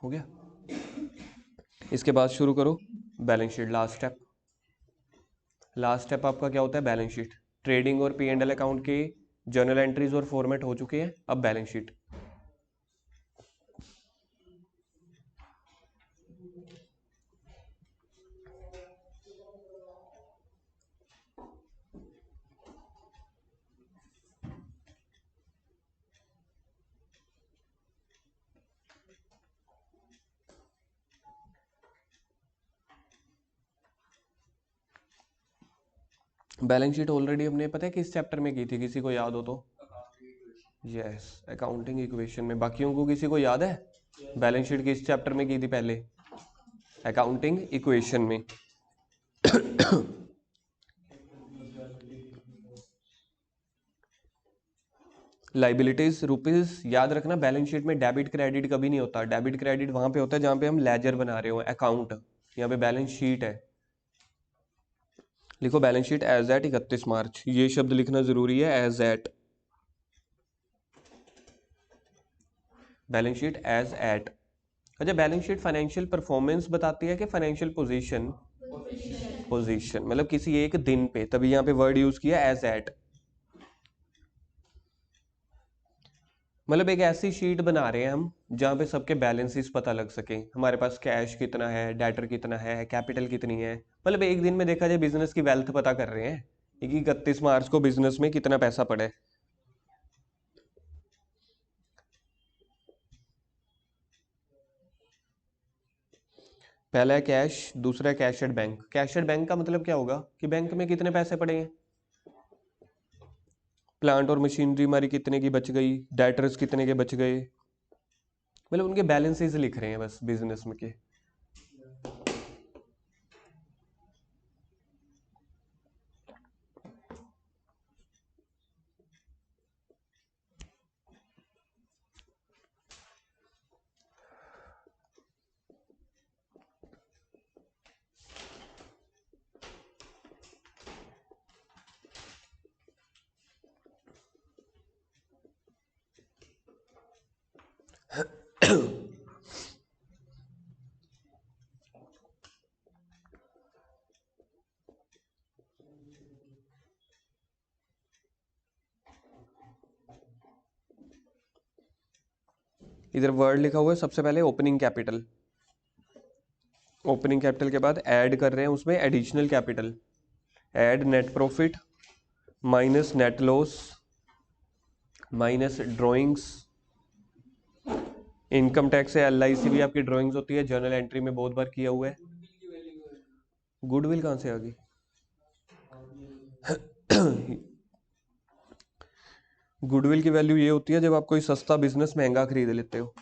हो गया। इसके बाद शुरू करो बैलेंस शीट। लास्ट स्टेप आपका क्या होता है? Balance sheet. ट्रेडिंग और P&L अकाउंट के जर्नल एंट्रीज और फॉर्मेट हो चुके हैं, अब balance sheet. Balance sheet already हमने पता है किस चैप्टर में की थी, किसी को याद हो तो? यस, अकाउंटिंग इक्वेशन में। बाकियों को किसी को याद है बैलेंस शीट किस चैप्टर में की थी पहले? अकाउंटिंग इक्वेशन में। लाइबिलिटीज रुपीज, याद रखना बैलेंस शीट में डेबिट क्रेडिट कभी नहीं होता। डेबिट क्रेडिट वहां पे होता है जहां पे हम लेजर बना रहे हो, अकाउंट। यहाँ पे बैलेंस शीट है। लिखो balance sheet as at 31 March, ये शब्द लिखना जरूरी है, as at. Balance sheet as at. अच्छा, बैलेंस शीट फाइनेंशियल परफॉर्मेंस बताती है कि फाइनेंशियल पोजीशन? पोजीशन मतलब किसी एक दिन पे, तभी यहाँ पे वर्ड यूज किया एज एट। मतलब एक ऐसी शीट बना रहे हैं हम जहाँ पे सबके बैलेंसेस पता लग सके। हमारे पास कैश कितना है, डेटर कितना है, कैपिटल कितनी है। मतलब एक दिन में देखा जाए बिजनेस की वेल्थ पता कर रहे हैं कि 31 मार्च को बिजनेस में कितना पैसा पड़े। पहला है कैश, दूसरा है cash at bank. Cash at bank का मतलब क्या होगा कि बैंक में कितने पैसे पड़े हैं, प्लांट और मशीनरी हमारी कितने की बच गई, डेटर्स कितने के बच गए। मतलब उनके बैलेंसेस लिख रहे हैं बस बिजनेस में के। इधर वर्ड लिखा हुआ है सबसे पहले ओपनिंग कैपिटल। ओपनिंग कैपिटल के बाद ऐड कर रहे हैं उसमें additional capital. Add net profit minus net loss minus drawings. Income tax से LIC भी आपकी ड्रॉइंग्स होती है, जर्नल एंट्री में बहुत बार किया हुआ है। गुडविल कहाँ से आ गई? गुडविल की वैल्यू ये होती है जब आप कोई सस्ता बिजनेस महंगा खरीद लेते हो।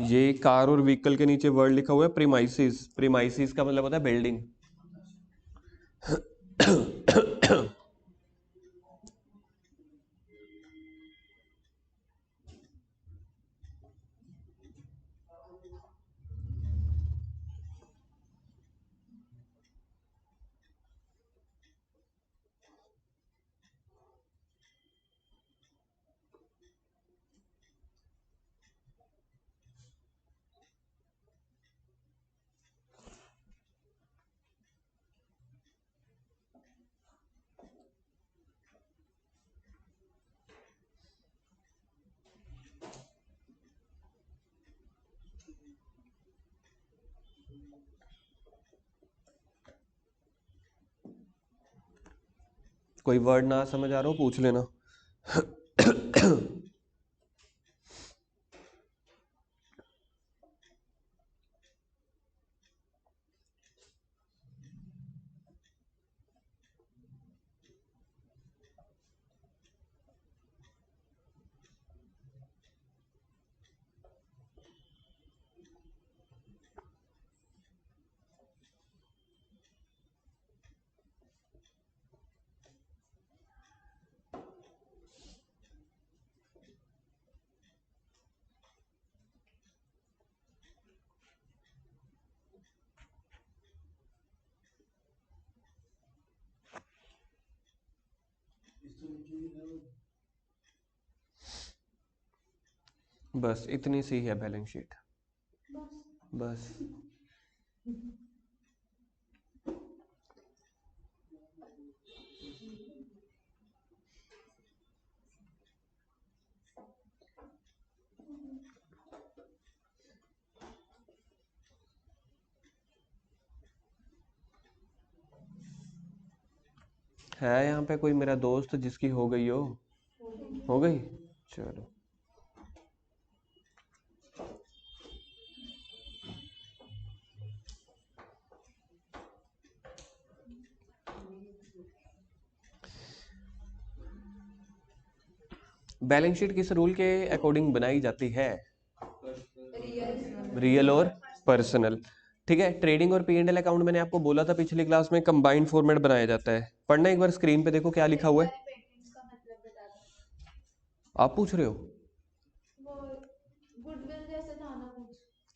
ये कार और व्हीकल के नीचे वर्ड लिखा हुआ है प्रीमाइसिस। प्रीमाइसिस का मतलब होता है बिल्डिंग। कोई वर्ड ना समझ आ रहा हो पूछ लेना। बस इतनी सी है बैलेंस शीट। बस है यहाँ पे कोई मेरा दोस्त जिसकी हो गई हो गई? चलो। बैलेंस शीट किस रूल के अकॉर्डिंग बनाई जाती है? रियल और पर्सनल। ठीक है, ट्रेडिंग और P&L अकाउंट मैंने आपको बोला था पिछली क्लास में कंबाइंड फॉर्मेट बनाया जाता है। पढ़ना एक बार, स्क्रीन पे देखो क्या लिखा हुआ है। आप पूछ रहे हो?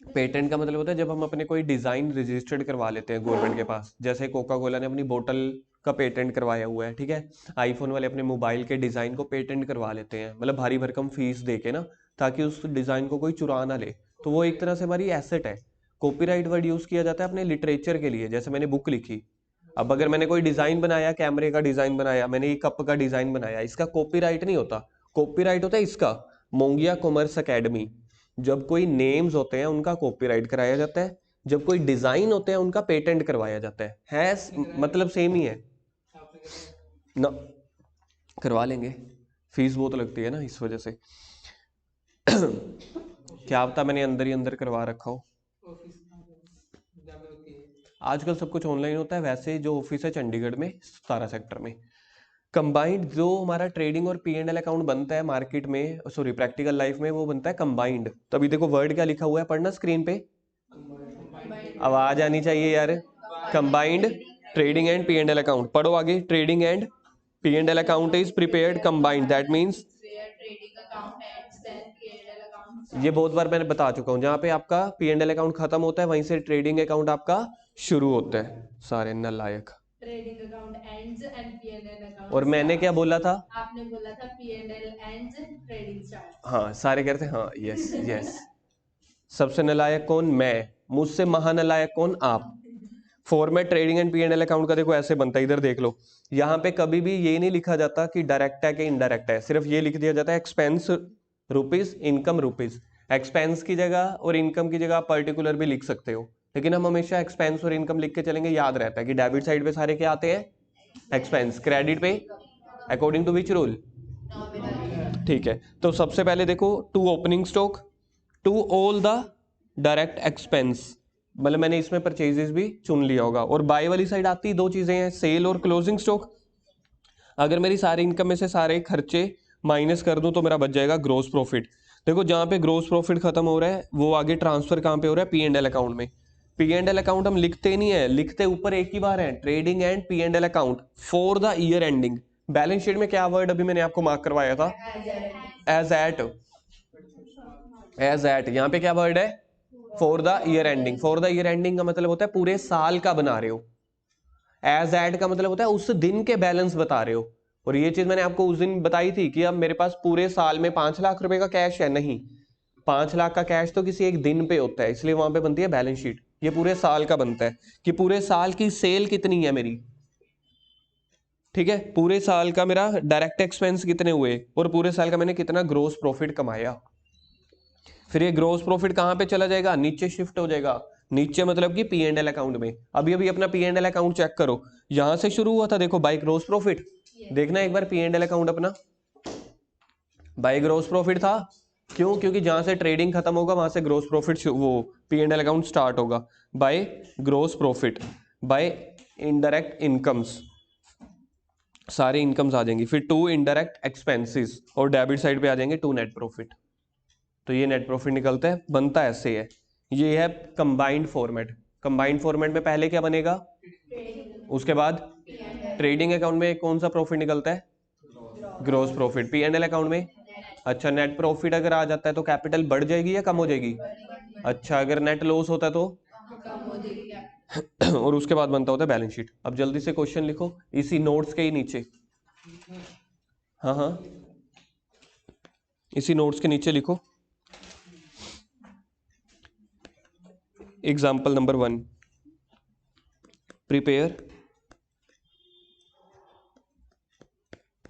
पेटेंट का मतलब होता है जब हम अपने कोई डिजाइन रजिस्टर्ड करवा लेते हैं गवर्नमेंट के पास। जैसे कोका कोला ने अपनी बोतल का पेटेंट करवाया हुआ है, ठीक है। आईफोन वाले अपने मोबाइल के डिजाइन को पेटेंट करवा लेते हैं, मतलब भारी भरकम फीस दे के ना, ताकि उस डिजाइन को कोई चुरा ना ले। तो वो एक तरह से हमारी एसेट है। कॉपीराइट वर्ड यूज किया जाता है अपने लिटरेचर के लिए। जैसे मैंने बुक लिखी, अब अगर मैंने कोई डिजाइन बनाया, कैमरे का डिजाइन बनाया, मैंने ये कप का डिजाइन बनाया, इसका कॉपीराइट नहीं होता। कॉपीराइट होता है इसका मोंगिया कॉमर्स एकेडमी। जब कोई नेम्स होते हैं उनका कॉपीराइट कराया जाता है, जब कोई डिजाइन होते हैं उनका पेटेंट करवाया जाता मतलब सेम ही है ना। करवा लेंगे, फीस बहुत लगती है ना इस वजह से। क्या पता मैंने अंदर ही अंदर करवा रखा हो। आजकल सब कुछ ऑनलाइन होता है। वैसे जो ऑफिस है चंडीगढ़ में 17 सेक्टर में। कंबाइंड जो हमारा ट्रेडिंग और P&L अकाउंट बनता है मार्केट में, सॉरी प्रैक्टिकल लाइफ में, वो बनता है कंबाइंड। तभी देखो वर्ड क्या लिखा हुआ है, पढ़ना स्क्रीन पे। आवाज आनी चाहिए यार। Combined trading and P&L account, पढ़ो आगे। Trading and P&L account is prepared combined, that means ये बहुत बार मैंने बता चुका हूं, जहां पे आपका P&L अकाउंट खत्म होता है वहीं से ट्रेडिंग अकाउंट आपका शुरू होता है। सारे नालायक। Trading account ends and P&L account. और मैंने क्या बोला था? आपने बोला था P&L एंड्स, ट्रेडिंग स्टार्ट्स। हाँ सारे कहते हैं हाँ, यस यस। सबसे नालायक कौन? मैं। मुझसे महानालायक कौन? आप। Format trading and P&L account का देखो ऐसे बनता है, इधर देख लो। यहाँ पे कभी भी ये नहीं लिखा जाता कि डायरेक्ट है कि इनडायरेक्ट है, सिर्फ ये लिख दिया जाता है expense rupees, income rupees. Expense की जगह और इनकम की जगह आप पर्टिकुलर भी लिख सकते हो, लेकिन हम हमेशा एक्सपेंस और इनकम लिख के चलेंगे। याद रहता है कि डेबिट साइड पे सारे क्या आते हैं? एक्सपेंस। क्रेडिट पे अकॉर्डिंग टू विच रूल? ठीक है, तो सबसे पहले देखो, to opening stock, to all the direct expense, मतलब मैंने इसमें परचेजेस भी चुन लिया होगा। और बाय वाली साइड आती दो चीजें हैं, सेल और क्लोजिंग स्टॉक। अगर मेरी सारी इनकम में से सारे खर्चे माइनस कर दूं तो मेरा बच जाएगा ग्रोस प्रॉफिट। देखो जहां पे ग्रोस प्रॉफिट खत्म हो रहा है वो आगे ट्रांसफर कहां पे हो रहा है? P&L अकाउंट में। P&L अकाउंट हम लिखते नहीं है, लिखते ऊपर एक ही बार है, trading and P&L account for the year ending. Balance sheet में क्या वर्ड अभी मैंने आपको मार्क करवाया था? As eight. एज एट, यहाँ पे क्या वर्ड है? For the year ending. For the year ending का मतलब होता है पूरे साल का बना रहे हो। एज एट का मतलब होता है उस दिन के बैलेंस बता रहे हो। और ये चीज मैंने आपको उस दिन बताई थी कि अब मेरे पास पूरे साल में 5 लाख रुपए का कैश है, नहीं, 5 लाख का कैश तो किसी एक दिन पे होता है, इसलिए वहां पे बनती है बैलेंस शीट। ये पूरे साल का बनता है कि पूरे साल की सेल कितनी है मेरी, ठीक है, पूरे साल का मेरा डायरेक्ट एक्सपेंस कितने हुए और पूरे साल का मैंने कितना ग्रोस प्रॉफिट कमाया। फिर ये ग्रोस प्रॉफिट कहां पे चला जाएगा? नीचे शिफ्ट हो जाएगा। नीचे मतलब कि P&L अकाउंट में। अभी अभी अपना P&L अकाउंट चेक करो, यहां से शुरू हुआ था देखो बाय ग्रोस प्रॉफिट। देखना एक बार P&L अकाउंट अपना, बाय ग्रोस प्रॉफिट था। क्यों? क्योंकि जहां से ट्रेडिंग खत्म होगा वहां से ग्रोस प्रॉफिट, वो P&L अकाउंट स्टार्ट होगा। By gross profit, by indirect incomes, सारे इनकम्स आ जाएंगी। फिर टू इनडायरेक्ट एक्सपेंसेस और डेबिट साइड पे आ जाएंगे टू नेट प्रॉफिट। तो ये नेट प्रॉफिट निकलता है, बनता ऐसे है। ये है कंबाइंड फॉर्मेट। कंबाइंड फॉर्मेट में पहले क्या बनेगा? उसके बाद ट्रेडिंग अकाउंट में कौन सा प्रॉफिट निकलता है? Gross profit. P&L अकाउंट में अच्छा नेट प्रॉफिट अगर आ जाता है तो कैपिटल बढ़ जाएगी या कम हो जाएगी? अच्छा, अगर नेट लॉस होता है तो कम हो जाएगी। और उसके बाद बनता होता है बैलेंस शीट। अब जल्दी से क्वेश्चन लिखो इसी नोट्स के ही नीचे। हाँ हाँ, इसी नोट्स के नीचे लिखो example number 1, prepare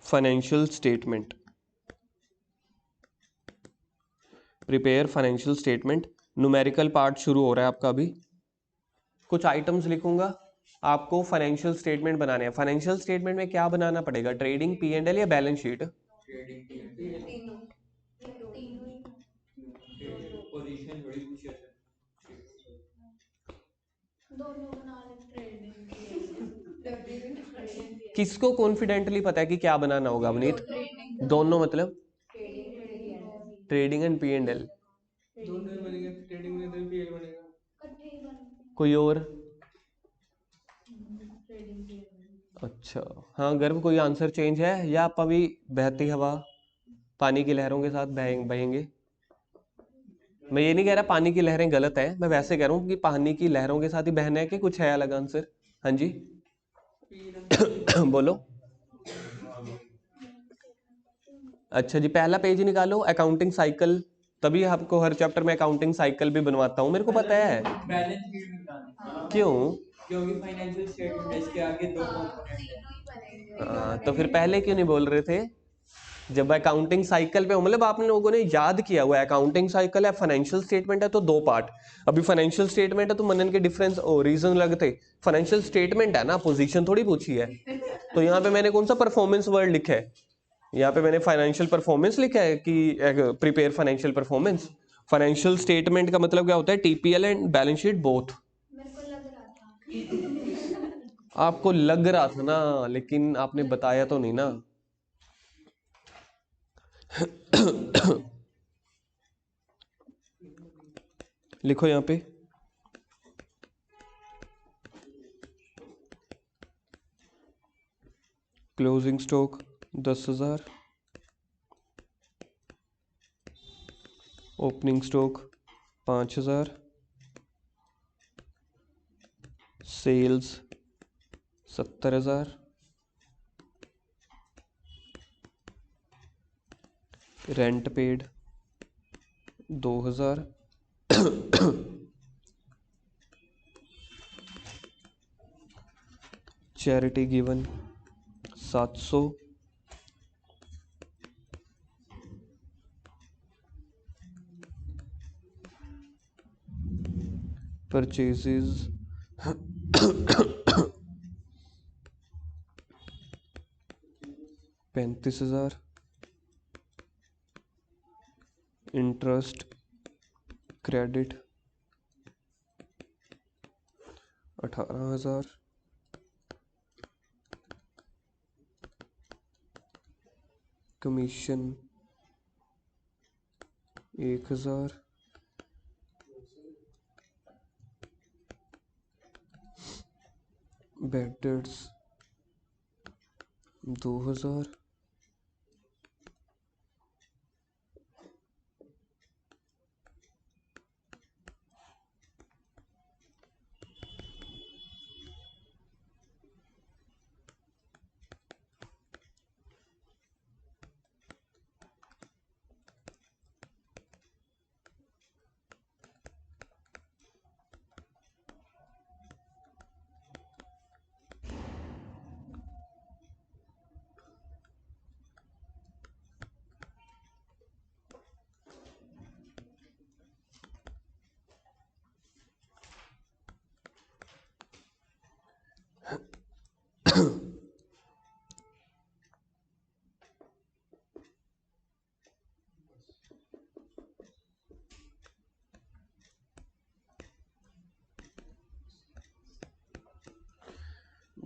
financial statement. Prepare financial statement, numerical part शुरू हो रहा है आपका अभी। कुछ आइटम्स लिखूंगा, आपको फाइनेंशियल स्टेटमेंट बनाने हैं। फाइनेंशियल स्टेटमेंट में क्या बनाना पड़ेगा, ट्रेडिंग, पी एंड एल या बैलेंस शीट? किसको कॉन्फिडेंटली पता है कि क्या बनाना होगा अवनीत? दोनों मतलब trading and P and L? कोई और? अच्छा, हाँ गर्व, कोई आंसर चेंज है या आप अभी बहती हवा पानी की लहरों के साथ बहेंगे? मैं ये नहीं कह रहा पानी की लहरें गलत है, मैं वैसे कह रहा हूँ कि पानी की लहरों के साथ ही बहना है कि कुछ है अलग आंसर? हाँ जी बोलो। अच्छा जी, पहला पेज निकालो, अकाउंटिंग साइकिल। तभी आपको हर चैप्टर में अकाउंटिंग साइकिल भी बनवाता हूँ, मेरे को पता है। बैलेंस शीट भी बनानी है। क्यों? क्योंकि फाइनेंशियल स्टेटमेंट इसके आगे दो कंपोनेंट है। तो फिर पहले क्यों नहीं बोल रहे थे? जब अकाउंटिंग साइकिल पे हो, मतलब आपने लोगों ने याद किया हुआ है अकाउंटिंग साइकिल है, फाइनेंशियल स्टेटमेंट है, तो दो पार्ट। अभी फाइनेंशियल स्टेटमेंट है तो मनन के डिफरेंस और रीजन लग थे। फाइनेंशियल स्टेटमेंट है ना, पोजीशन थोड़ी पूछी है। तो यहाँ पे मैंने कौन सा परफॉर्मेंस वर्ड लिखा है? यहाँ पे मैंने फाइनेंशियल परफॉर्मेंस लिखा है कि prepare financial performance. Financial statement का मतलब क्या होता है, TPL and balance sheet both. आपको लग रहा था ना, लेकिन आपने बताया तो नहीं ना। लिखो यहाँ पे, closing stock 10,000, opening stock 5,000, sales 70,000, rent paid 2,000, charity given 700, purchases 35,000, interest credit 18,000, commission 1,000, bad debts 2,000,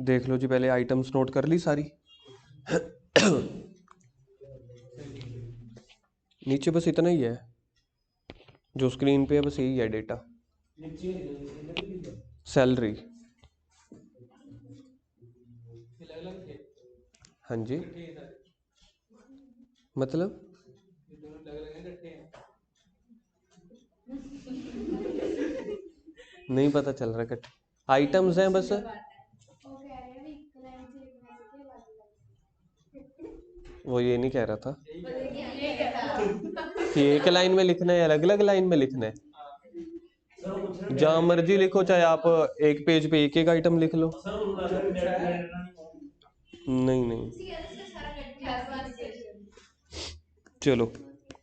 देख लो जी, पहले आइटम्स नोट कर ली सारी। नीचे बस इतना ही है जो स्क्रीन पे है, बस यही है डेटा। सैलरी, हाँ जी, मतलब नहीं पता चल रहा कट, आइटम्स हैं बस। वो ये नहीं कह रहा था ये कह रहा था। कि एक लाइन में लिखना है, अलग अलग लाइन में लिखना है। सर वो पूछ रहे हैं जहां मर्जी लिखो, चाहे आप एक पेज पे एक एक आइटम लिख लो। सर उन्होंने पूछा है नहीं नहीं, क्लास वाला सेशन। चलो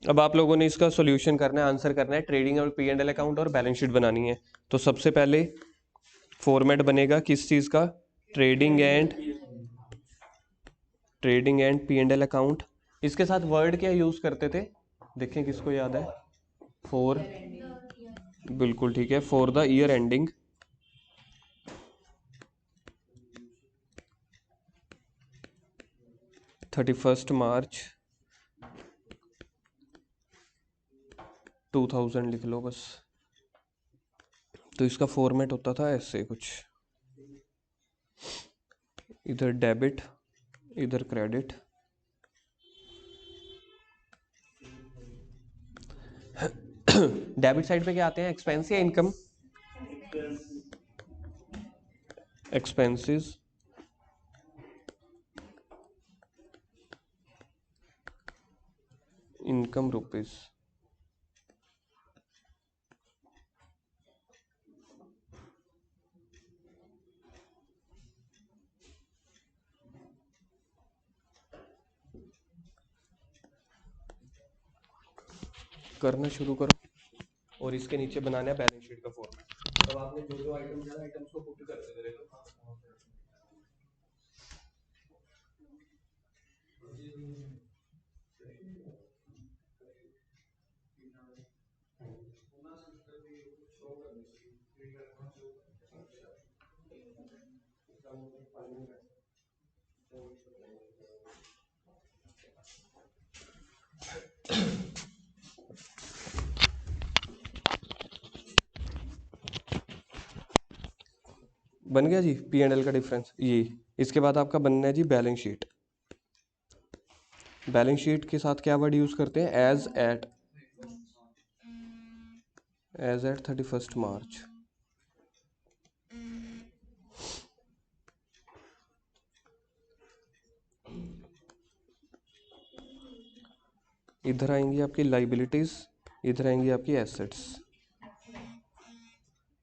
अब आप लोगों ने इसका सॉल्यूशन करना है, आंसर करना है। ट्रेडिंग और पी एंड एल अकाउंट और बैलेंस शीट बनानी है। तो सबसे पहले फॉर्मेट बनेगा किस चीज़ का? Trading and P and L account. इसके साथ वर्ड क्या यूज़ करते थे, देखें किसको याद है? फॉर, बिल्कुल ठीक है, फॉर द ईयर एंडिंग 31 मार्च 2000 लिख लो बस। तो इसका फॉर्मेट होता था ऐसे कुछ, इधर डेबिट इधर क्रेडिट। डेबिट साइड पे क्या आते हैं? एक्सपेंस या इनकम? Expenses, income rupees. करना शुरू करो और इसके नीचे बनाना है बैलेंस शीट का फॉर्मेट। तब आपने जो जो आइटम दिया आइटम्स को पुट करते रहेगा। बन गया जी पी एंड एल का डिफरेंस ये। इसके बाद आपका बनना है जी बैलेंस शीट। बैलेंस शीट के साथ क्या वर्ड यूज करते हैं? एज एट 31 मार्च। इधर आएंगी आपकी लाइबिलिटीज, इधर आएंगी आपकी एसेट्स।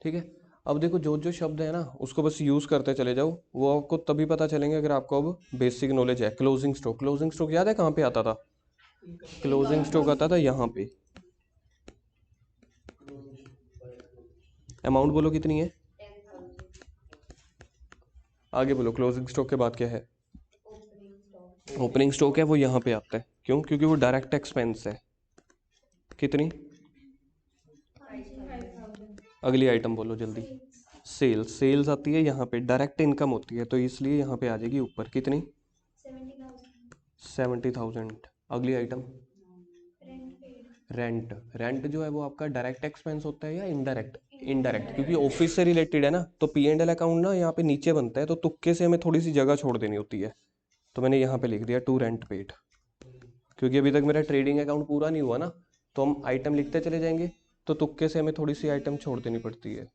ठीक है। अब देखो जो जो शब्द है ना उसको बस यूज करते चले जाओ, वो आपको तभी पता चलेंगे अगर आपको अब बेसिक नॉलेज है। क्लोजिंग स्टॉक, क्लोजिंग स्टॉक याद है कहाँ पे आता था? क्लोजिंग स्टॉक आता था यहाँ पे। अमाउंट बोलो कितनी है? आगे बोलो क्लोजिंग स्टॉक के बाद क्या है? ओपनिंग स्टॉक है, वो यहाँ पे आता है। क्यों? क्योंकि वो डायरेक्ट एक्सपेंस है। कितनी? अगली आइटम बोलो जल्दी। सेल्स, सेल्स आती है यहाँ पे, डायरेक्ट इनकम होती है तो इसलिए यहाँ पे आ जाएगी ऊपर। कितनी? 70,000। अगली आइटम रेंट। रेंट जो है वो आपका डायरेक्ट एक्सपेंस होता है या इनडायरेक्ट? इनडायरेक्ट, क्योंकि ऑफिस से रिलेटेड है ना। तो पी एंड एल अकाउंट ना यहाँ पे नीचे बनता है, तो तुक्के से हमें थोड़ी सी जगह छोड़ देनी होती है। तो मैंने यहाँ पे लिख दिया टू रेंट पेड, क्योंकि अभी तक मेरा ट्रेडिंग अकाउंट पूरा नहीं हुआ ना, तो हम आइटम लिखते चले जाएंगे, तो तुक्के से हमें थोड़ी सी आइटम छोड़ देनी पड़ती है।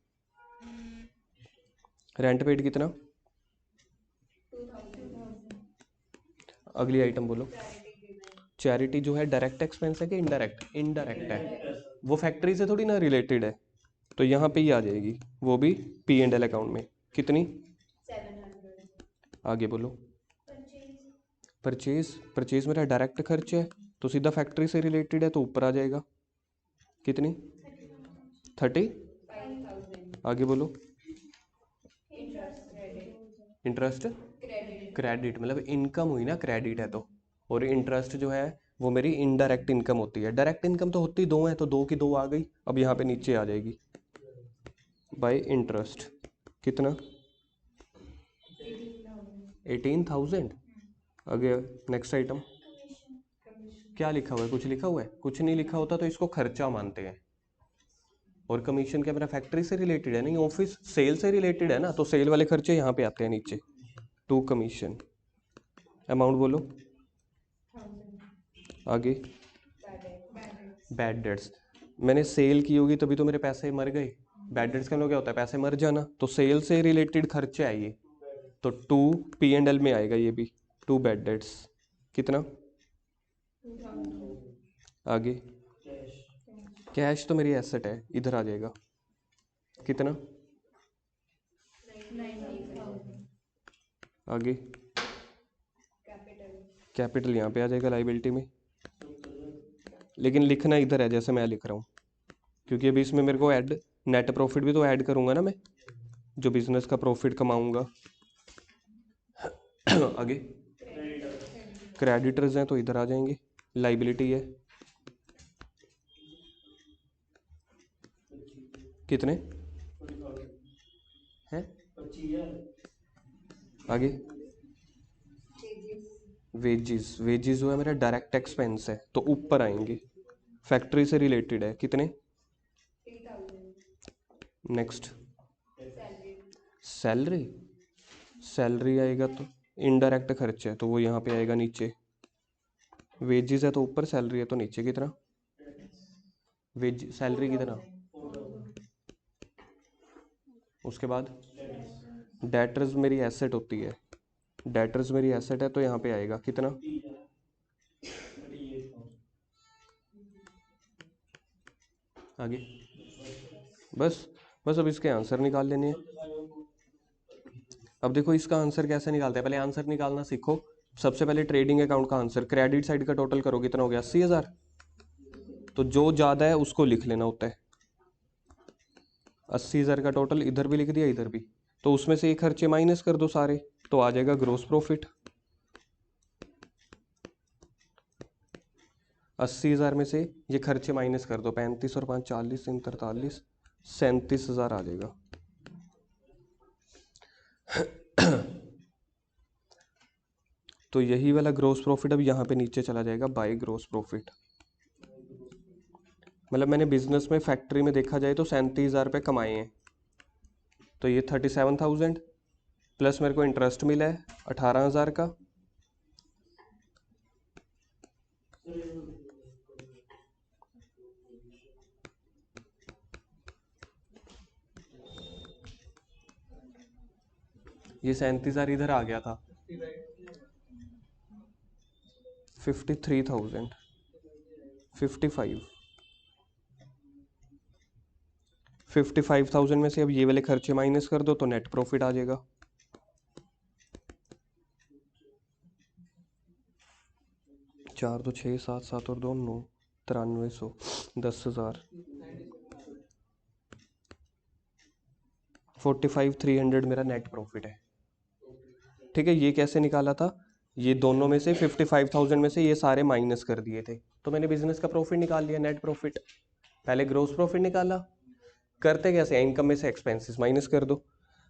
रेंट पेड कितना? अगली आइटम बोलो। चैरिटी जो है डायरेक्ट एक्सपेंस है कि इनडायरेक्ट? इनडायरेक्ट है, वो फैक्ट्री से थोड़ी ना रिलेटेड है, तो यहाँ पे ही आ जाएगी, वो भी पी एंड एल अकाउंट में। कितनी? 700। आगे बोलो। परचेज, परचेज मेरा डायरेक्ट खर्च है तो सीधा फैक्ट्री से रिलेटेड है तो ऊपर आ जाएगा। कितनी? 30। 5000। आगे बोलो। Interest credit. Interest credit. Credit, मतलब इनकम हुई ना, क्रेडिट है तो। और इंटरेस्ट जो है वो मेरी इनडायरेक्ट इनकम होती है। डायरेक्ट इनकम तो होती दो है, तो दो की दो आ गई, अब यहाँ पे नीचे आ जाएगी बाय इंटरेस्ट। कितना? 18,000। आगे नेक्स्ट आइटम क्या लिखा हुआ है? कुछ लिखा हुआ है? कुछ नहीं लिखा होता तो इसको खर्चा मानते हैं। और कमीशन क्या मेरा फैक्ट्री से रिलेटेड है? नहीं, ऑफिस सेल से रिलेटेड है ना, तो सेल वाले खर्चे यहाँ पे आते हैं नीचे, टू कमीशन। अमाउंट बोलो। 1000। आगे बैड डेट्स, मैंने सेल की होगी तभी तो मेरे पैसे मर गए। बैड डेट्स का मतलब क्या होता है? पैसे मर जाना, तो सेल से रिलेटेड खर्चे आइए, तो टू पी एंड एल में आएगा ये भी, टू बैड डेट्स। कितना? आगे कैश तो मेरी एसेट है, इधर आ जाएगा कितना, आगे कैपिटल यहाँ पे आ जाएगा लाइबिलिटी में, लेकिन लिखना इधर है जैसे मैं लिख रहा हूँ, क्योंकि अभी इसमें मेरे को ऐड नेट प्रॉफिट भी तो ऐड करूँगा ना मैं, जो बिजनेस का प्रॉफिट कमाऊंगा। आगे क्रेडिटर्स हैं तो इधर आ जाएंगे, लाइबिलिटी है कितने हैं, आगे वेजेस, वेजेस जो है मेरा डायरेक्ट एक्सपेंस है तो ऊपर आएंगे, फैक्ट्री से रिलेटेड है कितने, नेक्स्ट सैलरी, सैलरी आएगा तो इनडायरेक्ट खर्च है तो वो यहाँ पे आएगा नीचे, वेजेस है तो ऊपर, सैलरी है तो नीचे, कितना वेज सैलरी कितना, उसके बाद डेटर्स मेरी एसेट होती है, डेटर्स मेरी एसेट है तो यहाँ पे आएगा कितना, आगे बस बस अब इसके आंसर निकाल लेने हैं। अब देखो इसका आंसर कैसे निकालते हैं, पहले आंसर निकालना सीखो। सबसे पहले ट्रेडिंग अकाउंट का आंसर, क्रेडिट साइड का टोटल करो कितना हो गया, 80,000, तो जो ज़्यादा है उसको लिख लेना होता है, 80,000 का टोटल इधर भी लिख दिया इधर भी, तो उसमें से ये खर्चे माइनस कर दो सारे, तो आ जाएगा ग्रोस प्रॉफिट। 80,000 में से ये खर्चे माइनस कर दो, 35 और 5 40, 43, 37,000 आ जाएगा। तो यही वाला ग्रोस प्रॉफिट अब यहाँ पे नीचे चला जाएगा बाय ग्रोस प्रॉफिट, मतलब मैंने बिजनेस में फैक्ट्री में देखा जाए तो 37,000 रुपये कमाए हैं, तो ये 37,000 प्लस मेरे को इंटरेस्ट मिला है 18,000 का, ये 37,000 इधर आ गया था, 53,000, 55,000 में से अब ये वाले खर्चे माइनस कर दो तो नेट प्रॉफिट आ जाएगा। चार दो 6, 7, 7 और 2 9, 9300, 10,000, 45,300 मेरा नेट प्रॉफिट है। ठीक है, ये कैसे निकाला था, ये दोनों में से 55,000 में से ये सारे माइनस कर दिए थे, तो मैंने बिजनेस का प्रॉफिट निकाल लिया, नेट प्रॉफिट। पहले ग्रोस प्रॉफिट निकाला, करते कैसे हैं, इनकम में से एक्सपेंसेस माइनस कर दो।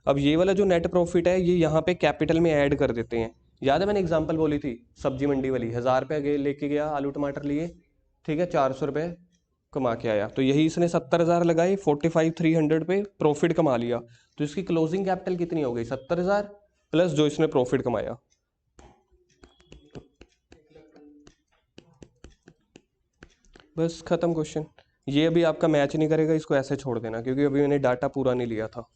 अब ये वाला जो नेट प्रॉफिट है ये यहाँ पे कैपिटल में ऐड कर देते हैं। याद है मैंने एग्जांपल बोली थी सब्जी मंडी वाली, 1,000 रुपये लेके गया आलू टमाटर लिए, ठीक है, 400 रुपये कमा के आया, तो यही इसने 70,000 लगाए, 45,300 पे प्रॉफिट कमा लिया, तो इसकी क्लोजिंग कैपिटल कितनी हो गई, 70,000 प्लस जो इसने प्रॉफिट कमाया। बस खत्म क्वेश्चन। ये अभी आपका मैच नहीं करेगा, इसको ऐसे छोड़ देना क्योंकि अभी मैंने डाटा पूरा नहीं लिया था।